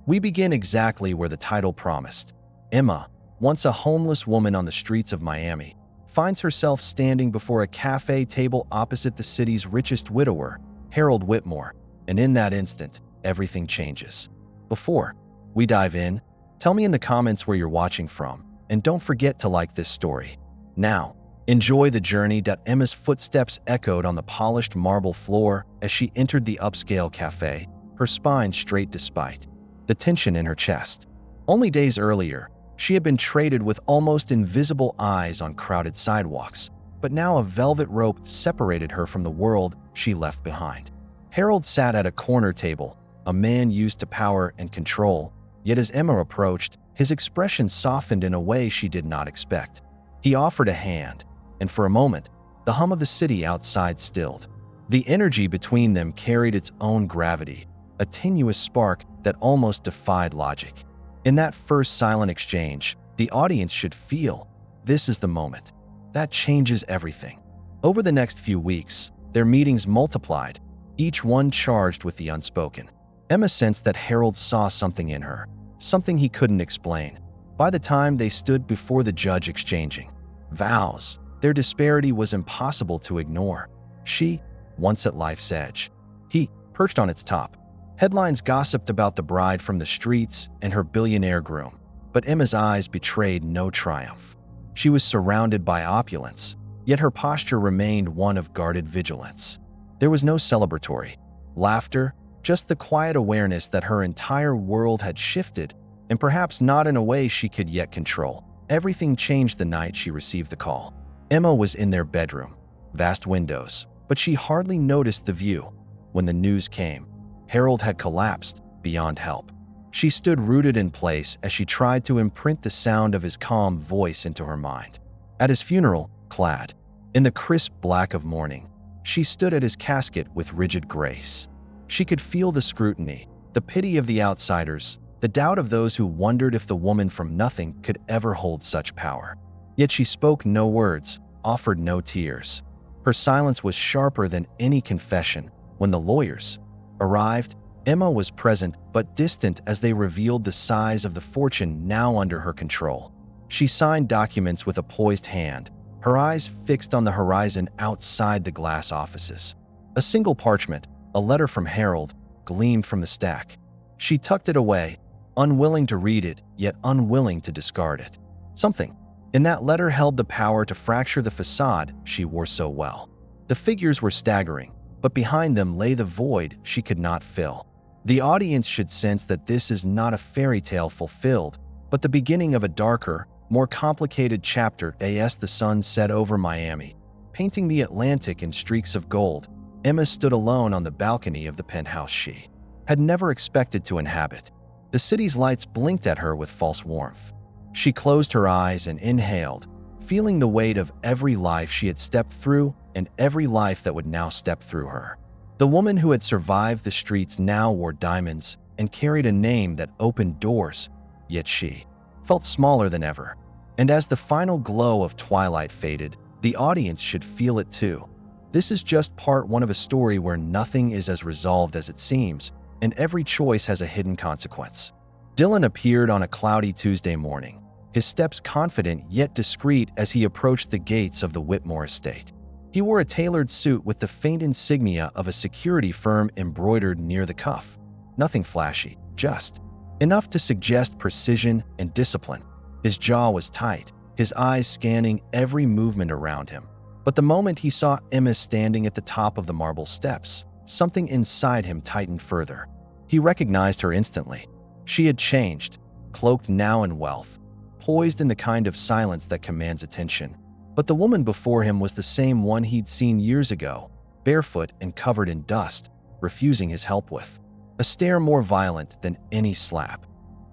We begin exactly where the title promised. Emma, once a homeless woman on the streets of Miami, finds herself standing before a cafe table opposite the city's richest widower, Harold Whitmore, and in that instant, everything changes. Before we dive in, tell me in the comments where you're watching from, and don't forget to like this story. Now, enjoy the journey. Emma's footsteps echoed on the polished marble floor as she entered the upscale cafe, her spine straight despite the tension in her chest. Only days earlier, she had been traded with almost invisible eyes on crowded sidewalks, but now a velvet rope separated her from the world she left behind. Harold sat at a corner table, a man used to power and control, yet as Emma approached, his expression softened in a way she did not expect. He offered a hand, and for a moment, the hum of the city outside stilled. The energy between them carried its own gravity, a tenuous spark that almost defied logic. In that first silent exchange, the audience should feel, this is the moment. That changes everything. Over the next few weeks, their meetings multiplied, each one charged with the unspoken. Emma sensed that Harold saw something in her, something he couldn't explain. By the time they stood before the judge exchanging vows, their disparity was impossible to ignore. She, once at life's edge. He, perched on its top. Headlines gossiped about the bride from the streets and her billionaire groom, but Emma's eyes betrayed no triumph. She was surrounded by opulence, yet her posture remained one of guarded vigilance. There was no celebratory laughter, just the quiet awareness that her entire world had shifted, and perhaps not in a way she could yet control. Everything changed the night she received the call. Emma was in their bedroom, vast windows, but she hardly noticed the view. When the news came, Harold had collapsed beyond help. She stood rooted in place as she tried to imprint the sound of his calm voice into her mind. At his funeral, clad in the crisp black of mourning, she stood at his casket with rigid grace. She could feel the scrutiny, the pity of the outsiders, the doubt of those who wondered if the woman from nothing could ever hold such power. Yet she spoke no words, offered no tears. Her silence was sharper than any confession. When the lawyers arrived, Emma was present but distant as they revealed the size of the fortune now under her control. She signed documents with a poised hand, her eyes fixed on the horizon outside the glass offices. A single parchment, a letter from Harold, gleamed from the stack. She tucked it away, unwilling to read it, yet unwilling to discard it. Something in that letter held the power to fracture the facade she wore so well. The figures were staggering, but behind them lay the void she could not fill. The audience should sense that this is not a fairy tale fulfilled, but the beginning of a darker, more complicated chapter. As the sun set over Miami, painting the Atlantic in streaks of gold, Emma stood alone on the balcony of the penthouse she had never expected to inhabit. The city's lights blinked at her with false warmth. She closed her eyes and inhaled, feeling the weight of every life she had stepped through and every life that would now step through her. The woman who had survived the streets now wore diamonds and carried a name that opened doors, yet she felt smaller than ever. And as the final glow of twilight faded, the audience should feel it too. This is just part one of a story where nothing is as resolved as it seems, and every choice has a hidden consequence. Dylan appeared on a cloudy Tuesday morning, his steps confident yet discreet as he approached the gates of the Whitmore estate. He wore a tailored suit with the faint insignia of a security firm embroidered near the cuff. Nothing flashy, just enough to suggest precision and discipline. His jaw was tight, his eyes scanning every movement around him. But the moment he saw Emma standing at the top of the marble steps, something inside him tightened further. He recognized her instantly. She had changed, cloaked now in wealth, poised in the kind of silence that commands attention. But the woman before him was the same one he'd seen years ago, barefoot and covered in dust, refusing his help with a stare more violent than any slap.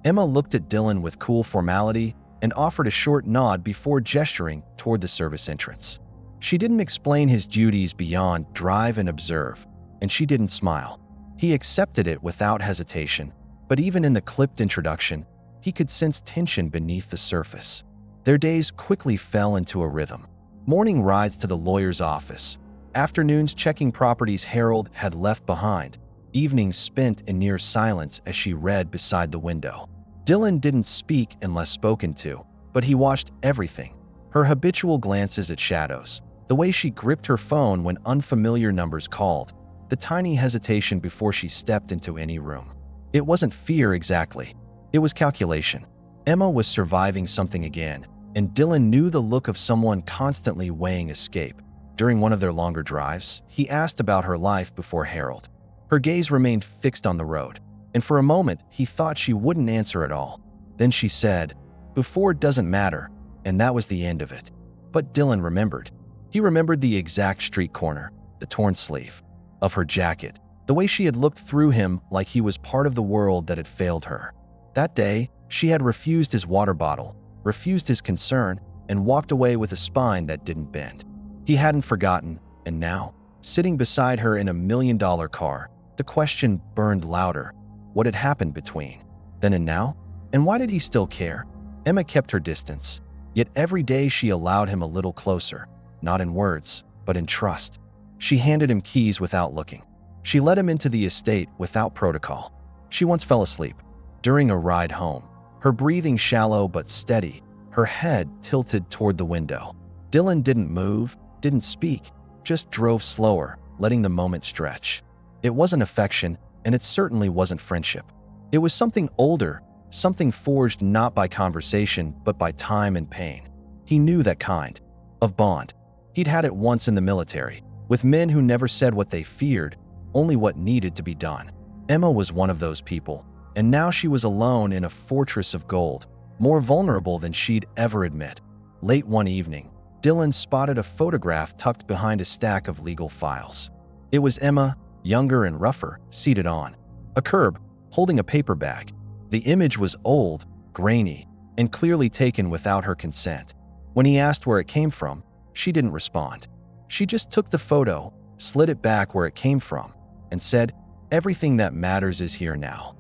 Emma looked at Dylan with cool formality and offered a short nod before gesturing toward the service entrance. She didn't explain his duties beyond drive and observe, and she didn't smile. He accepted it without hesitation, but even in the clipped introduction, he could sense tension beneath the surface. Their days quickly fell into a rhythm. Morning rides to the lawyer's office, afternoons checking properties Harold had left behind, evenings spent in near silence as she read beside the window. Dylan didn't speak unless spoken to, but he watched everything. Her habitual glances at shadows, the way she gripped her phone when unfamiliar numbers called, the tiny hesitation before she stepped into any room. It wasn't fear exactly. It was calculation. Emma was surviving something again, and Dylan knew the look of someone constantly weighing escape. During one of their longer drives, he asked about her life before Harold. Her gaze remained fixed on the road, and for a moment he thought she wouldn't answer at all. Then she said, "Before doesn't matter," and that was the end of it. But Dylan remembered. He remembered the exact street corner, the torn sleeve of her jacket, the way she had looked through him like he was part of the world that had failed her. That day, she had refused his water bottle, refused his concern, and walked away with a spine that didn't bend. He hadn't forgotten, and now, sitting beside her in a $1 million car, the question burned louder. What had happened between then and now? And why did he still care? Emma kept her distance, yet every day she allowed him a little closer, not in words, but in trust. She handed him keys without looking. She let him into the estate without protocol. She once fell asleep during a ride home, her breathing shallow but steady, her head tilted toward the window. Dylan didn't move, didn't speak, just drove slower, letting the moment stretch. It wasn't affection, and it certainly wasn't friendship. It was something older, something forged not by conversation but by time and pain. He knew that kind of bond. He'd had it once in the military, with men who never said what they feared, only what needed to be done. Emma was one of those people, and now she was alone in a fortress of gold, more vulnerable than she'd ever admit. Late one evening, Dylan spotted a photograph tucked behind a stack of legal files. It was Emma, younger and rougher, seated on a curb, holding a paper bag. The image was old, grainy, and clearly taken without her consent. When he asked where it came from, she didn't respond. She just took the photo, slid it back where it came from, and said, "Everything that matters is here now."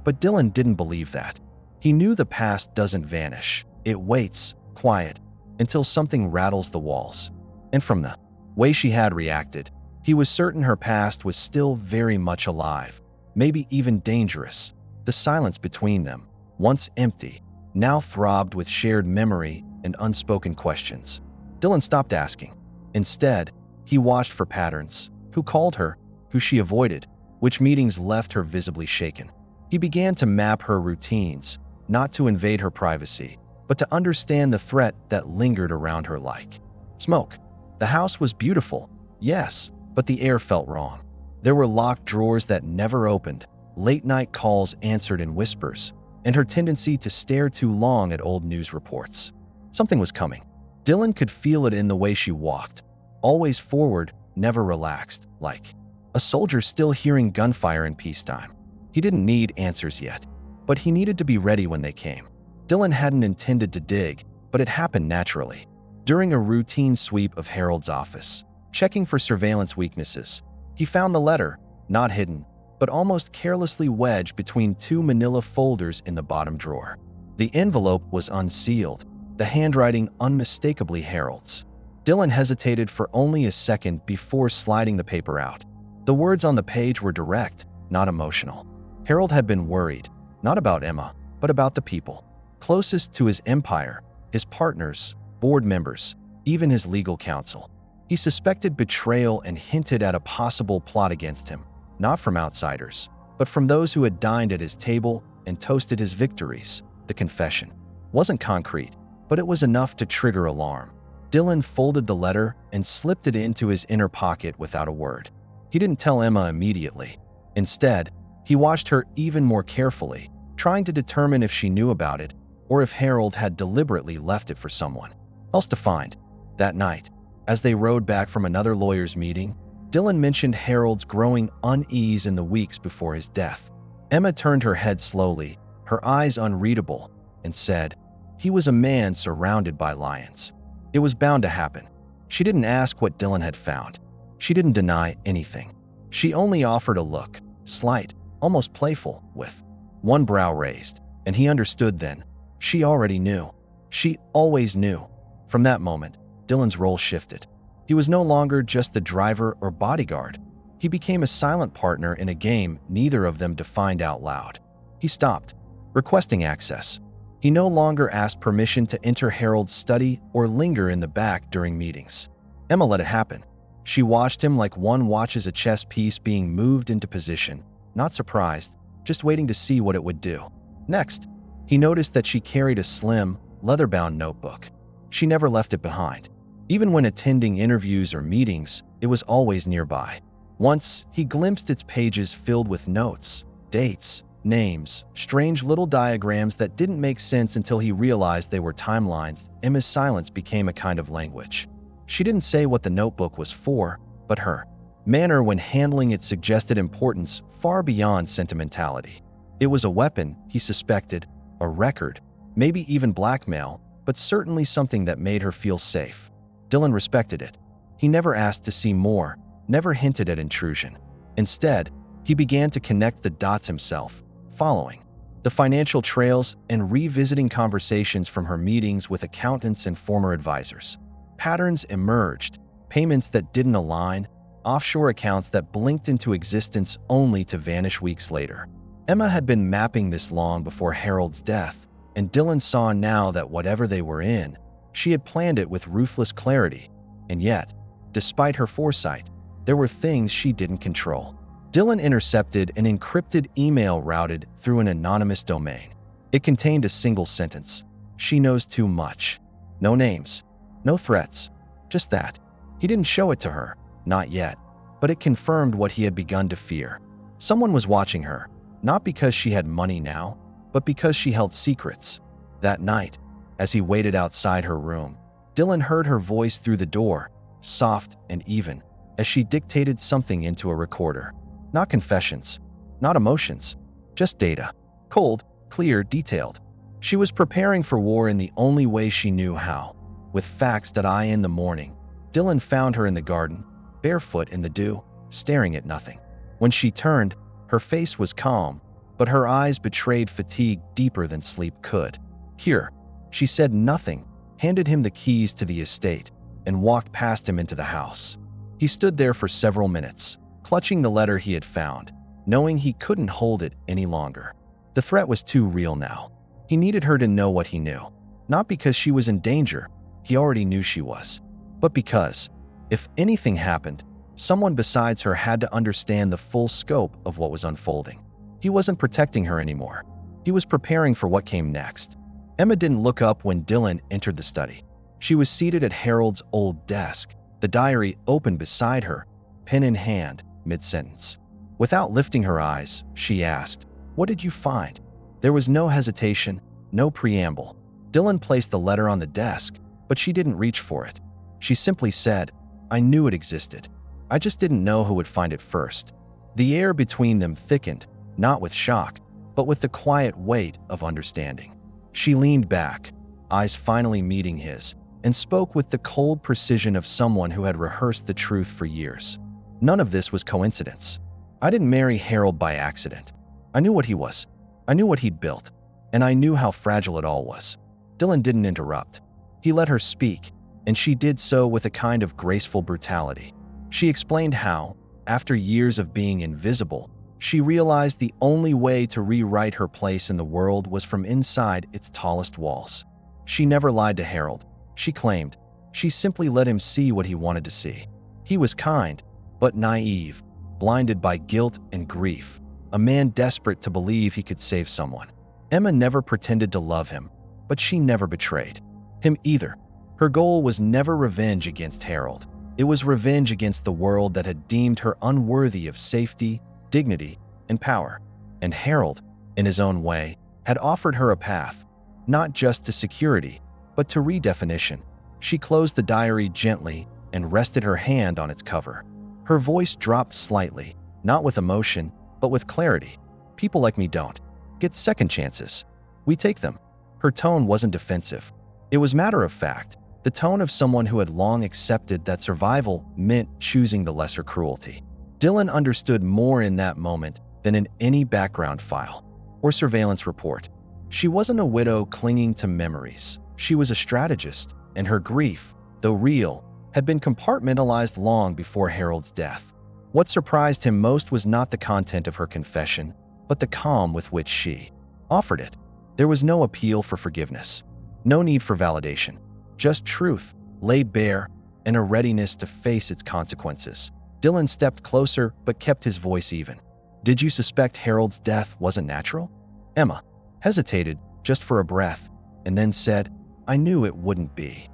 But Dylan didn't believe that. He knew the past doesn't vanish. It waits, quiet, until something rattles the walls. And from the way she had reacted, he was certain her past was still very much alive, maybe even dangerous. The silence between them, once empty, now throbbed with shared memory and unspoken questions. Dylan stopped asking. Instead, he watched for patterns. Who called her? Who she avoided? Which meetings left her visibly shaken? He began to map her routines, not to invade her privacy, but to understand the threat that lingered around her like smoke. The house was beautiful, yes, but the air felt wrong. There were locked drawers that never opened, late-night calls answered in whispers, and her tendency to stare too long at old news reports. Something was coming. Dylan could feel it in the way she walked, always forward, never relaxed, like a soldier still hearing gunfire in peacetime. He didn't need answers yet, but he needed to be ready when they came. Dylan hadn't intended to dig, but it happened naturally. During a routine sweep of Harold's office, checking for surveillance weaknesses, he found the letter, not hidden, but almost carelessly wedged between two manila folders in the bottom drawer. The envelope was unsealed, the handwriting unmistakably Harold's. Dylan hesitated for only a second before sliding the paper out. The words on the page were direct, not emotional. Harold had been worried, not about Emma, but about the people closest to his empire, his partners, board members, even his legal counsel. He suspected betrayal and hinted at a possible plot against him, not from outsiders, but from those who had dined at his table and toasted his victories. The confession wasn't concrete, but it was enough to trigger alarm. Dylan folded the letter and slipped it into his inner pocket without a word. He didn't tell Emma immediately. Instead, he watched her even more carefully, trying to determine if she knew about it or if Harold had deliberately left it for someone else to find. That night, as they rode back from another lawyer's meeting, Dylan mentioned Harold's growing unease in the weeks before his death. Emma turned her head slowly, her eyes unreadable, and said, "He was a man surrounded by lions. It was bound to happen." She didn't ask what Dylan had found. She didn't deny anything. She only offered a look, slight, almost playful, with one brow raised, and he understood then. She already knew. She always knew. From that moment, Dylan's role shifted. He was no longer just the driver or bodyguard. He became a silent partner in a game neither of them defined out loud. He stopped requesting access. He no longer asked permission to enter Harold's study or linger in the back during meetings. Emma let it happen. She watched him like one watches a chess piece being moved into position, not surprised, just waiting to see what it would do. Next, he noticed that she carried a slim, leather-bound notebook. She never left it behind. Even when attending interviews or meetings, it was always nearby. Once, he glimpsed its pages filled with notes, dates, names, strange little diagrams that didn't make sense until he realized they were timelines. Emma's silence became a kind of language. She didn't say what the notebook was for, but her manner when handling it suggested importance far beyond sentimentality. It was a weapon, he suspected, a record, maybe even blackmail, but certainly something that made her feel safe. Dylan respected it. He never asked to see more, never hinted at intrusion. Instead, he began to connect the dots himself, following the financial trails and revisiting conversations from her meetings with accountants and former advisors. Patterns emerged, payments that didn't align, offshore accounts that blinked into existence only to vanish weeks later. Emma had been mapping this long before Harold's death, and Dylan saw now that whatever they were in, she had planned it with ruthless clarity. And yet, despite her foresight, there were things she didn't control. Dylan intercepted an encrypted email routed through an anonymous domain. It contained a single sentence: "She knows too much." No names, no threats, just that. He didn't show it to her, not yet, but it confirmed what he had begun to fear. Someone was watching her, not because she had money now, but because she held secrets. That night, as he waited outside her room, Dylan heard her voice through the door, soft and even, as she dictated something into a recorder. Not confessions, not emotions, just data. Cold, clear, detailed. She was preparing for war in the only way she knew how, with facts that in the morning. Dylan found her in the garden, barefoot in the dew, staring at nothing. When she turned, her face was calm, but her eyes betrayed fatigue deeper than sleep could. "Here." She said nothing, handed him the keys to the estate, and walked past him into the house. He stood there for several minutes, clutching the letter he had found, knowing he couldn't hold it any longer. The threat was too real now. He needed her to know what he knew. Not because she was in danger, he already knew she was, but because, if anything happened, someone besides her had to understand the full scope of what was unfolding. He wasn't protecting her anymore. He was preparing for what came next. Emma didn't look up when Dylan entered the study. She was seated at Harold's old desk, the diary open beside her, pen in hand, mid-sentence. Without lifting her eyes, she asked, "What did you find?" There was no hesitation, no preamble. Dylan placed the letter on the desk, but she didn't reach for it. She simply said, "I knew it existed. I just didn't know who would find it first." The air between them thickened, not with shock, but with the quiet weight of understanding. She leaned back, eyes finally meeting his, and spoke with the cold precision of someone who had rehearsed the truth for years. None of this was coincidence. I didn't marry Harold by accident. I knew what he was. I knew what he'd built. And I knew how fragile it all was. Dylan didn't interrupt. He let her speak, and she did so with a kind of graceful brutality. She explained how, after years of being invisible, she realized the only way to rewrite her place in the world was from inside its tallest walls. She never lied to Harold, she claimed. She simply let him see what he wanted to see. He was kind, but naive, blinded by guilt and grief, a man desperate to believe he could save someone. Emma never pretended to love him, but she never betrayed him either. Her goal was never revenge against Harold. It was revenge against the world that had deemed her unworthy of safety, dignity, and power. And Harold, in his own way, had offered her a path, not just to security, but to redefinition. She closed the diary gently and rested her hand on its cover. Her voice dropped slightly, not with emotion, but with clarity. "People like me don't get second chances. We take them." Her tone wasn't defensive. It was matter of fact, the tone of someone who had long accepted that survival meant choosing the lesser cruelty. Dylan understood more in that moment than in any background file or surveillance report. She wasn't a widow clinging to memories. She was a strategist, and her grief, though real, had been compartmentalized long before Harold's death. What surprised him most was not the content of her confession, but the calm with which she offered it. There was no appeal for forgiveness, no need for validation, just truth, laid bare, and a readiness to face its consequences. Dylan stepped closer but kept his voice even. "Did you suspect Harold's death wasn't natural?" Emma hesitated just for a breath and then said, "I knew it wouldn't be."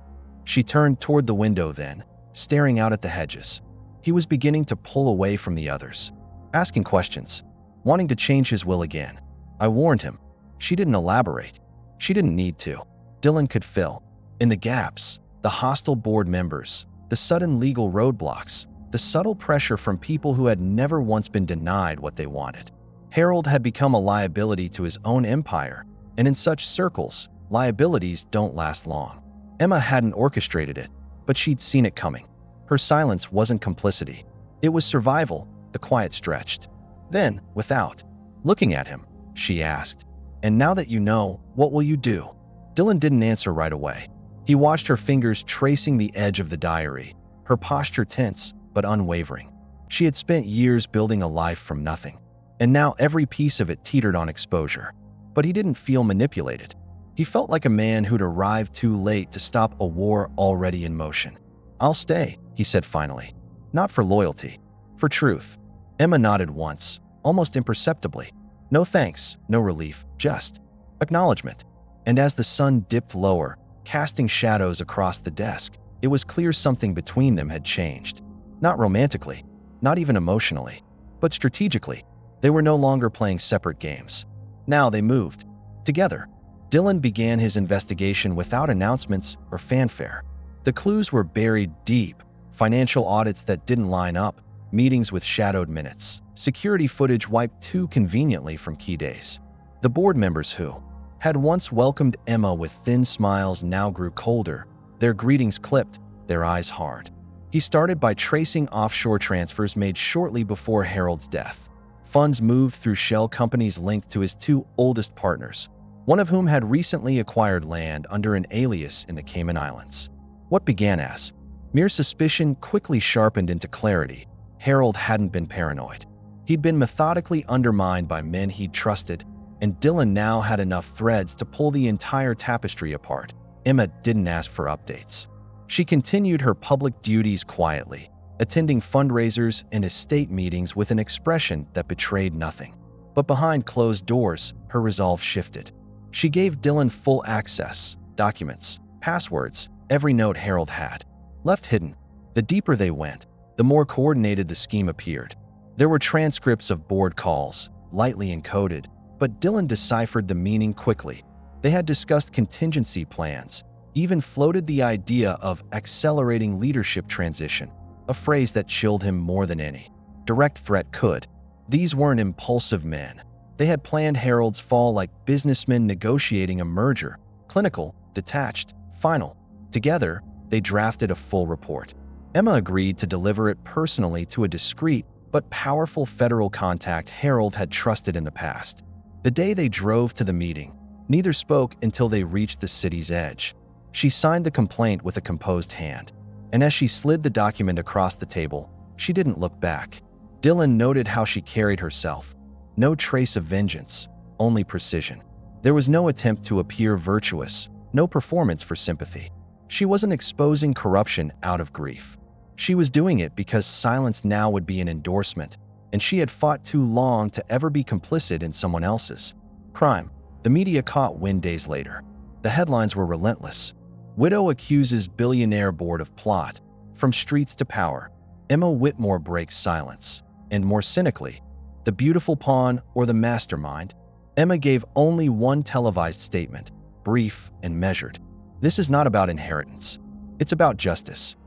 She turned toward the window then, staring out at the hedges. He was beginning to pull away from the others, asking questions, wanting to change his will again. "I warned him." She didn't elaborate. She didn't need to. Dylan could fill in the gaps, the hostile board members, the sudden legal roadblocks, the subtle pressure from people who had never once been denied what they wanted. Harold had become a liability to his own empire, and in such circles, liabilities don't last long. Emma hadn't orchestrated it, but she'd seen it coming. Her silence wasn't complicity. It was survival, the quiet stretched. Then, without looking at him, she asked, "And now that you know, what will you do?" Dylan didn't answer right away. He watched her fingers tracing the edge of the diary, her posture tense but unwavering. She had spent years building a life from nothing, and now every piece of it teetered on exposure. But he didn't feel manipulated. He felt like a man who'd arrived too late to stop a war already in motion. "I'll stay," he said finally. "Not for loyalty, for truth." Emma nodded once, almost imperceptibly. No thanks, no relief, just acknowledgement. And as the sun dipped lower, casting shadows across the desk, it was clear something between them had changed. Not romantically, not even emotionally, but strategically. They were no longer playing separate games. Now they moved together. Dylan began his investigation without announcements or fanfare. The clues were buried deep: financial audits that didn't line up, meetings with shadowed minutes, security footage wiped too conveniently from key days. The board members who had once welcomed Emma with thin smiles now grew colder, their greetings clipped, their eyes hard. He started by tracing offshore transfers made shortly before Harold's death. Funds moved through shell companies linked to his two oldest partners, one of whom had recently acquired land under an alias in the Cayman Islands. What began as mere suspicion quickly sharpened into clarity. Harold hadn't been paranoid. He'd been methodically undermined by men he'd trusted, and Dylan now had enough threads to pull the entire tapestry apart. Emma didn't ask for updates. She continued her public duties quietly, attending fundraisers and estate meetings with an expression that betrayed nothing. But behind closed doors, her resolve shifted. She gave Dylan full access, documents, passwords, every note Harold had. Left hidden, the deeper they went, the more coordinated the scheme appeared. There were transcripts of board calls, lightly encoded, but Dylan deciphered the meaning quickly. They had discussed contingency plans, even floated the idea of accelerating leadership transition, a phrase that chilled him more than any direct threat could. These weren't impulsive men. They had planned Harold's fall like businessmen negotiating a merger, clinical, detached, final. Together, they drafted a full report. Emma agreed to deliver it personally to a discreet but powerful federal contact Harold had trusted in the past. The day they drove to the meeting, neither spoke until they reached the city's edge. She signed the complaint with a composed hand, and as she slid the document across the table, she didn't look back. Dylan noted how she carried herself. No trace of vengeance, only precision. There was no attempt to appear virtuous, no performance for sympathy. She wasn't exposing corruption out of grief. She was doing it because silence now would be an endorsement, and she had fought too long to ever be complicit in someone else's crime. The media caught wind days later. The headlines were relentless. Widow accuses billionaire board of plot. From streets to power. Emma Whitmore breaks silence. And more cynically, the beautiful pawn or the mastermind. Emma gave only one televised statement, brief and measured. "This is not about inheritance. It's about justice."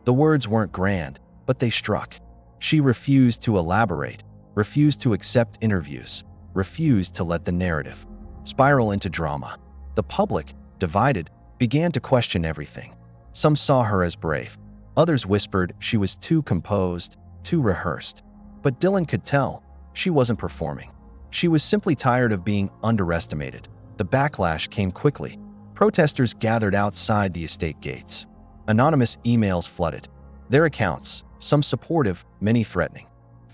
The words weren't grand, but they struck. She refused to elaborate, refused to accept interviews, refused to let the narrative spiral into drama. The public, divided, began to question everything. Some saw her as brave. Others whispered she was too composed, too rehearsed. But Dylan could tell she wasn't performing. She was simply tired of being underestimated. The backlash came quickly. Protesters gathered outside the estate gates. Anonymous emails flooded. Their accounts, some supportive, many threatening.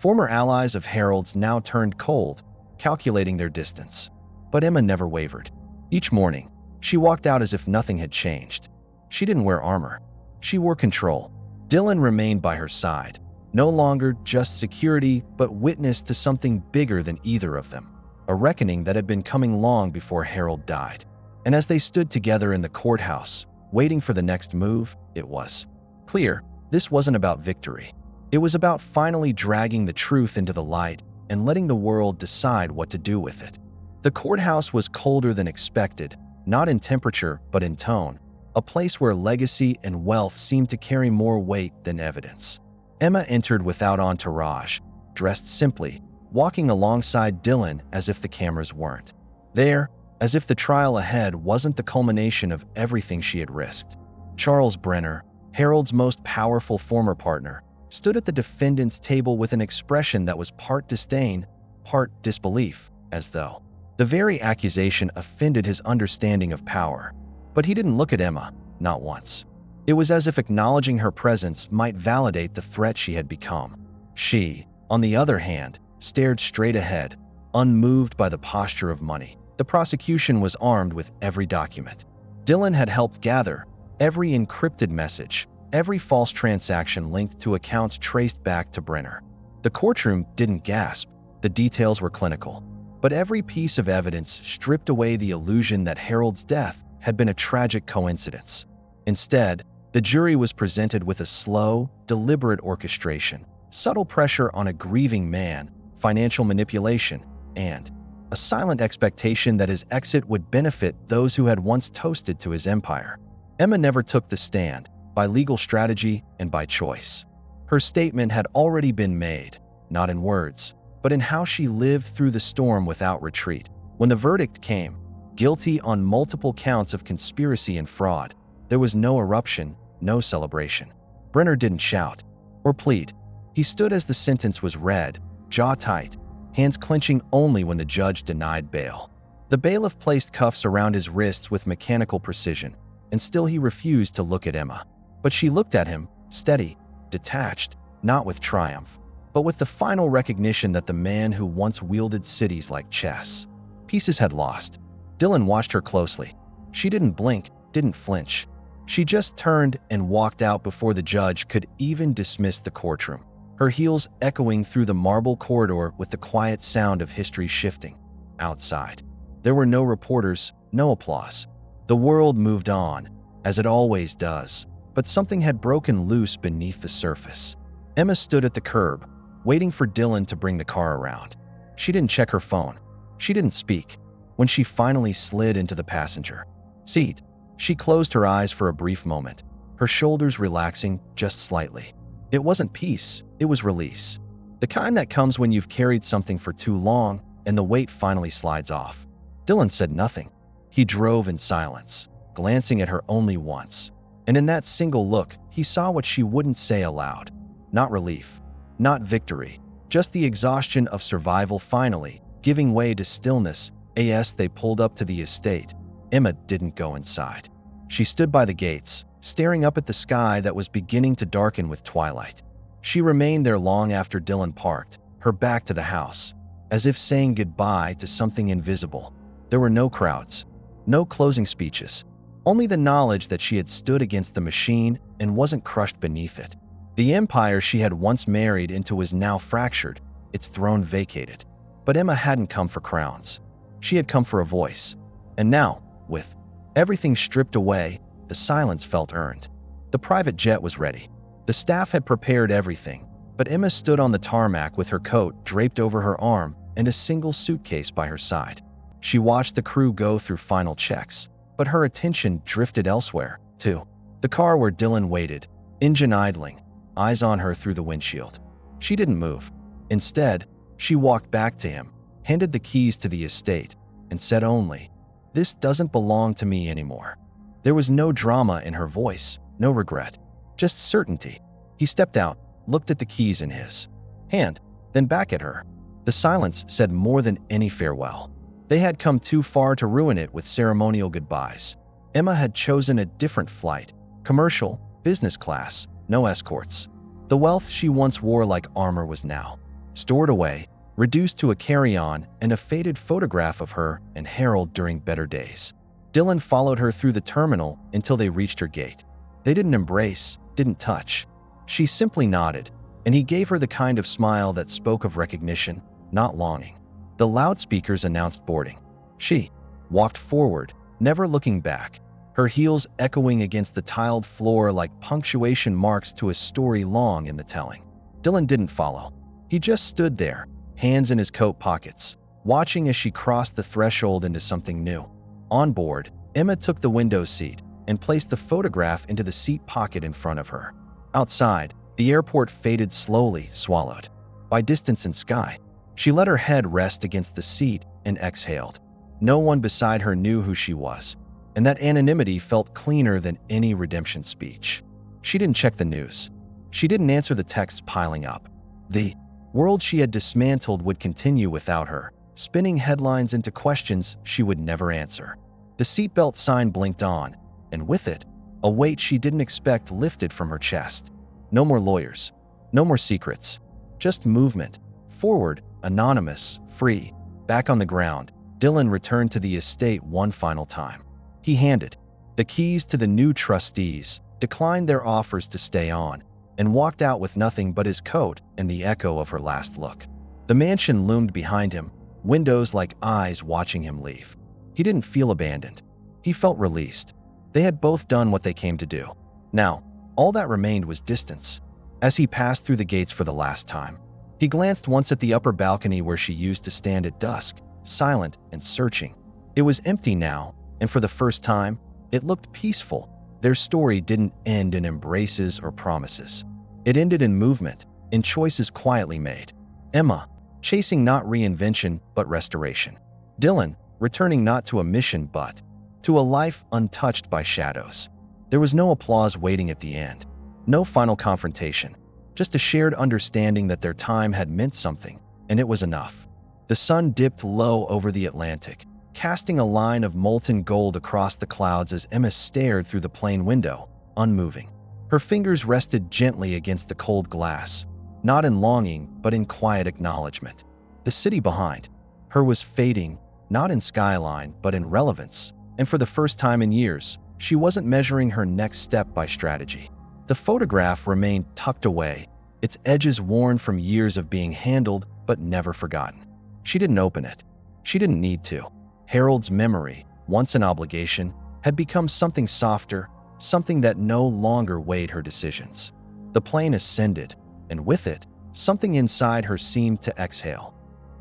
Former allies of Harold's now turned cold, calculating their distance. But Emma never wavered. Each morning, she walked out as if nothing had changed. She didn't wear armor. She wore control. Dylan remained by her side, no longer just security, but witness to something bigger than either of them, a reckoning that had been coming long before Harold died. And as they stood together in the courthouse, waiting for the next move, it was clear this wasn't about victory. It was about finally dragging the truth into the light and letting the world decide what to do with it. The courthouse was colder than expected, not in temperature but in tone, a place where legacy and wealth seemed to carry more weight than evidence. Emma entered without entourage, dressed simply, walking alongside Dylan as if the cameras weren't there, as if the trial ahead wasn't the culmination of everything she had risked. Charles Brenner, Harold's most powerful former partner, stood at the defendant's table with an expression that was part disdain, part disbelief, as though the very accusation offended his understanding of power. But he didn't look at Emma, not once. It was as if acknowledging her presence might validate the threat she had become. She, on the other hand, stared straight ahead, unmoved by the posture of money. The prosecution was armed with every document Dylan had helped gather, every encrypted message, every false transaction linked to accounts traced back to Brenner. The courtroom didn't gasp. The details were clinical. But every piece of evidence stripped away the illusion that Harold's death had been a tragic coincidence. Instead, the jury was presented with a slow, deliberate orchestration, subtle pressure on a grieving man, financial manipulation, and a silent expectation that his exit would benefit those who had once toasted to his empire. Emma never took the stand, by legal strategy and by choice. Her statement had already been made, not in words, but in how she lived through the storm without retreat. When the verdict came, guilty on multiple counts of conspiracy and fraud, there was no eruption, no celebration. Brenner didn't shout or plead. He stood as the sentence was read, jaw tight, hands clenching only when the judge denied bail. The bailiff placed cuffs around his wrists with mechanical precision, and still he refused to look at Emma. But she looked at him, steady, detached, not with triumph, but with the final recognition that the man who once wielded cities like chess pieces had lost. Dylan watched her closely. She didn't blink, didn't flinch. She just turned and walked out before the judge could even dismiss the courtroom, her heels echoing through the marble corridor with the quiet sound of history shifting. Outside, there were no reporters, no applause. The world moved on, as it always does, but something had broken loose beneath the surface. Emma stood at the curb, waiting for Dylan to bring the car around. She didn't check her phone. She didn't speak. When she finally slid into the passenger seat, she closed her eyes for a brief moment, her shoulders relaxing just slightly. It wasn't peace, it was release. The kind that comes when you've carried something for too long and the weight finally slides off. Dylan said nothing. He drove in silence, glancing at her only once. And in that single look, he saw what she wouldn't say aloud. Not relief, not victory, just the exhaustion of survival finally giving way to stillness. As they pulled up to the estate, Emma didn't go inside. She stood by the gates, staring up at the sky that was beginning to darken with twilight. She remained there long after Dylan parked, her back to the house, as if saying goodbye to something invisible. There were no crowds, no closing speeches, only the knowledge that she had stood against the machine and wasn't crushed beneath it. The empire she had once married into was now fractured, its throne vacated. But Emma hadn't come for crowns. She had come for a voice. And now, with everything stripped away, the silence felt earned. The private jet was ready. The staff had prepared everything, but Emma stood on the tarmac with her coat draped over her arm and a single suitcase by her side. She watched the crew go through final checks, but her attention drifted elsewhere, too. The car where Dylan waited, engine idling, eyes on her through the windshield. She didn't move. Instead, she walked back to him, handed the keys to the estate, and said only, "This doesn't belong to me anymore." There was no drama in her voice, no regret, just certainty. He stepped out, looked at the keys in his hand, then back at her. The silence said more than any farewell. They had come too far to ruin it with ceremonial goodbyes. Emma had chosen a different flight, commercial, business class, no escorts. The wealth she once wore like armor was now stored away, reduced to a carry-on and a faded photograph of her and Harold during better days. Dylan followed her through the terminal until they reached her gate. They didn't embrace, didn't touch. She simply nodded, and he gave her the kind of smile that spoke of recognition, not longing. The loudspeakers announced boarding. She walked forward, never looking back, her heels echoing against the tiled floor like punctuation marks to a story long in the telling. Dylan didn't follow. He just stood there, hands in his coat pockets, watching as she crossed the threshold into something new. On board, Emma took the window seat and placed the photograph into the seat pocket in front of her. Outside, the airport faded slowly, swallowed by distance and sky. She let her head rest against the seat and exhaled. No one beside her knew who she was, and that anonymity felt cleaner than any redemption speech. She didn't check the news. She didn't answer the texts piling up. The world she had dismantled would continue without her, spinning headlines into questions she would never answer. The seatbelt sign blinked on, and with it, a weight she didn't expect lifted from her chest. No more lawyers. No more secrets. Just movement. Forward, anonymous, free. Back on the ground, Dylan returned to the estate one final time. He handed the keys to the new trustees, declined their offers to stay on, and walked out with nothing but his coat and the echo of her last look. The mansion loomed behind him, windows like eyes watching him leave. He didn't feel abandoned. He felt released. They had both done what they came to do. Now, all that remained was distance. As he passed through the gates for the last time, he glanced once at the upper balcony where she used to stand at dusk, silent and searching. It was empty now, and for the first time, it looked peaceful. Their story didn't end in embraces or promises. It ended in movement, in choices quietly made. Emma, chasing not reinvention but restoration. Dylan, returning not to a mission but to a life untouched by shadows. There was no applause waiting at the end, no final confrontation, just a shared understanding that their time had meant something, and it was enough. The sun dipped low over the Atlantic, casting a line of molten gold across the clouds as Emma stared through the plane window, unmoving. Her fingers rested gently against the cold glass, not in longing but in quiet acknowledgement. The city behind her was fading, not in skyline but in relevance, and for the first time in years, she wasn't measuring her next step by strategy. The photograph remained tucked away, its edges worn from years of being handled but never forgotten. She didn't open it. She didn't need to. Harold's memory, once an obligation, had become something softer, something that no longer weighed her decisions. The plane ascended, and with it, something inside her seemed to exhale.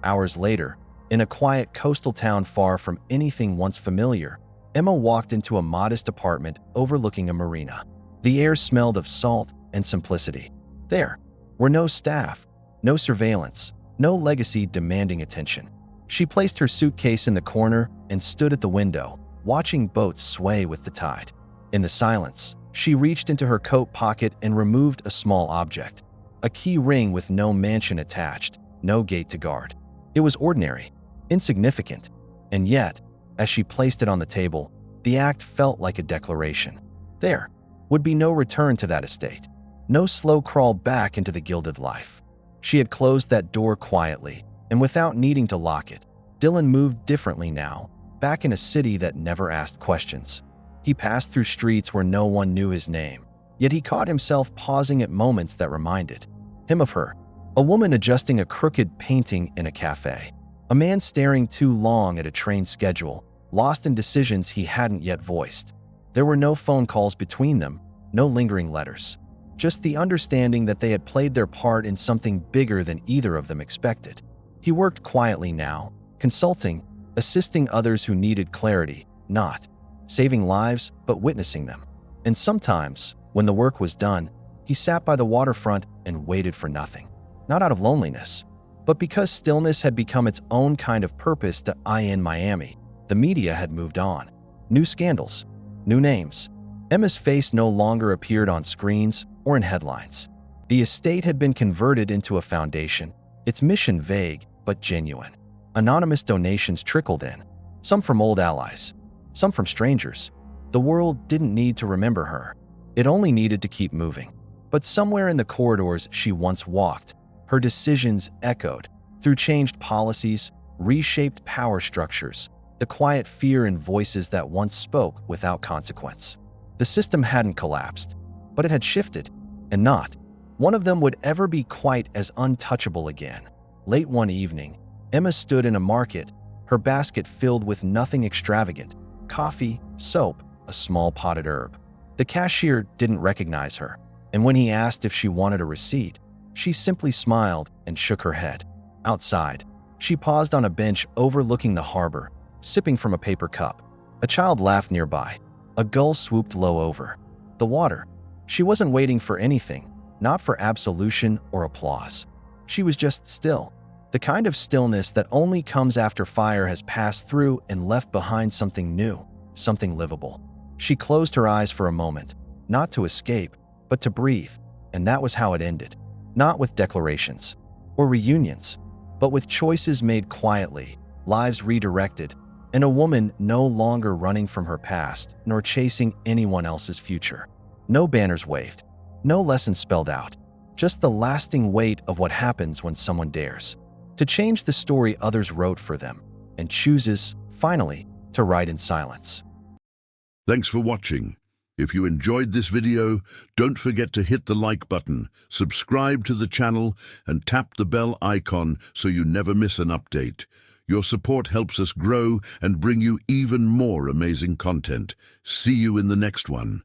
Hours later, in a quiet coastal town far from anything once familiar, Emma walked into a modest apartment overlooking a marina. The air smelled of salt and simplicity. There were no staff, no surveillance, no legacy demanding attention. She placed her suitcase in the corner and stood at the window, watching boats sway with the tide. In the silence, she reached into her coat pocket and removed a small object, a key ring with no mansion attached, no gate to guard. It was ordinary, insignificant, and yet, as she placed it on the table, the act felt like a declaration. There would be no return to that estate, no slow crawl back into the gilded life. She had closed that door quietly, and without needing to lock it. Dylan moved differently now, back in a city that never asked questions. He passed through streets where no one knew his name, yet he caught himself pausing at moments that reminded him of her. A woman adjusting a crooked painting in a cafe. A man staring too long at a train schedule, lost in decisions he hadn't yet voiced. There were no phone calls between them, no lingering letters. Just the understanding that they had played their part in something bigger than either of them expected. He worked quietly now, consulting, assisting others who needed clarity, not saving lives, but witnessing them. And sometimes, when the work was done, he sat by the waterfront and waited for nothing. Not out of loneliness, but because stillness had become its own kind of purpose to in Miami. The media had moved on. New scandals, new names. Emma's face no longer appeared on screens or in headlines. The estate had been converted into a foundation, its mission vague but genuine. Anonymous donations trickled in, some from old allies, some from strangers. The world didn't need to remember her. It only needed to keep moving. But somewhere in the corridors she once walked, Her decisions echoed through changed policies, reshaped power structures, the quiet fear in voices that once spoke without consequence. The system hadn't collapsed, but it had shifted, and not one of them would ever be quite as untouchable again. Late one evening, Emma stood in a market, her basket filled with nothing extravagant: coffee, soap, a small potted herb. The cashier didn't recognize her, and when he asked if she wanted a receipt, she simply smiled and shook her head. Outside, she paused on a bench overlooking the harbor, sipping from a paper cup. A child laughed nearby. A gull swooped low over the water. She wasn't waiting for anything, not for absolution or applause. She was just still, the kind of stillness that only comes after fire has passed through and left behind something new, something livable. She closed her eyes for a moment, not to escape, but to breathe, and that was how it ended. Not with declarations or reunions, but with choices made quietly, lives redirected, and a woman no longer running from her past nor chasing anyone else's future. No banners waved, no lessons spelled out, just the lasting weight of what happens when someone dares to change the story others wrote for them and chooses, finally, to write in silence. Thanks for watching. If you enjoyed this video, don't forget to hit the like button, subscribe to the channel, and tap the bell icon so you never miss an update. Your support helps us grow and bring you even more amazing content. See you in the next one.